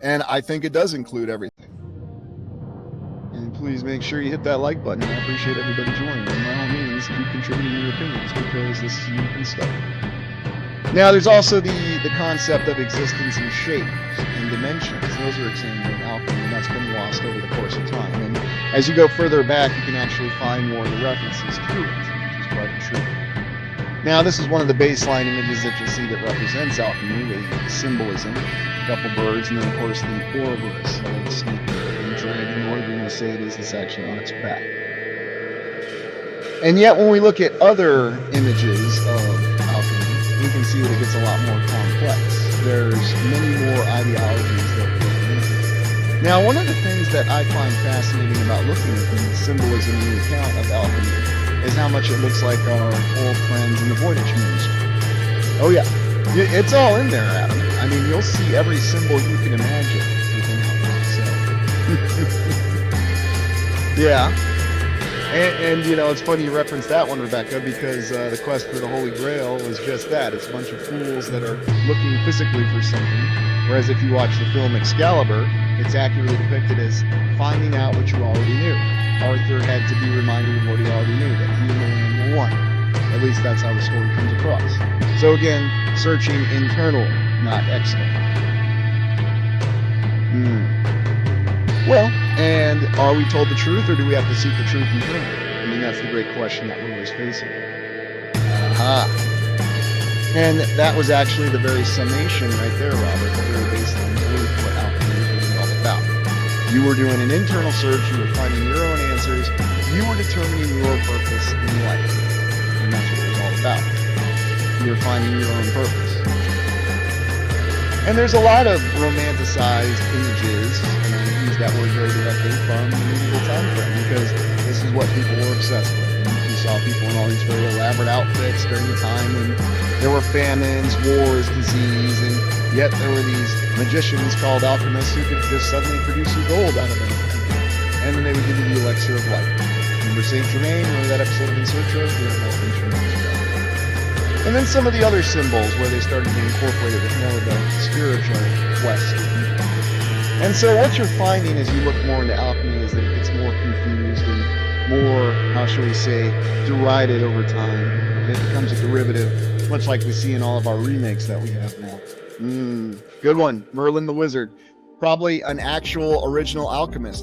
And I think it does include everything. And please make sure you hit that like button. I appreciate everybody joining. And by all means, keep contributing your opinions because this is unique and stuff. Now, there's also the concept of existence and shape and dimensions. Those are examined in alchemy, and that's been lost over the course of time. And as you go further back, you can actually find more of the references to it, which is quite true. Now, this is one of the baseline images that you'll see that represents alchemy, the symbolism, a couple birds, and then, of course, the Ouroboros, the snake, the dragon, or if you want to say it is actually on its back. And yet, when we look at other images of alchemy, we can see that it gets a lot more complex. There's many more ideologies that go into it. Now, one of the things that I find fascinating about looking at the symbolism and the account of alchemy is how much it looks like our old friends in the Voynich manuscript. Oh yeah, it's all in there, Adam. I mean, you'll see every symbol you can imagine within alchemy. So, yeah. And you know, it's funny you referenced that one, Rebecca, because the quest for the Holy Grail was just that. It's a bunch of fools that are looking physically for something. Whereas if you watch the film Excalibur, it's accurately depicted as finding out what you already knew. Arthur had to be reminded of what he already knew, that he and the Lamb were one. At least that's how the story comes across. So again, searching internally, not externally. Well, and are we told the truth, or do we have to seek the truth internally? I mean, that's the great question that we're always facing. Aha. And that was actually the very summation right there, Robert, the very baseline belief of what alchemy is really all about. You were doing an internal search, you were finding your own answers, you were determining your purpose in life. And that's what it was all about. You were finding your own purpose. And there's a lot of romanticized images, and I use that word very directly, from the medieval time frame, because this is what people were obsessed with. And you saw people in all these very elaborate outfits during the time when there were famines, wars, disease, and yet there were these magicians called alchemists who could just suddenly produce you gold out of anything. And then they would give you the elixir of life. Remember Saint Germain? Remember that episode of In Search of? And then some of the other symbols where they started to incorporate it with more of a spiritual quest. And so what you're finding as you look more into alchemy is that it gets more confused and more, how shall we say, derided over time. It becomes a derivative, much like we see in all of our remakes that we have now. Good one, Merlin the Wizard. Probably an actual original alchemist.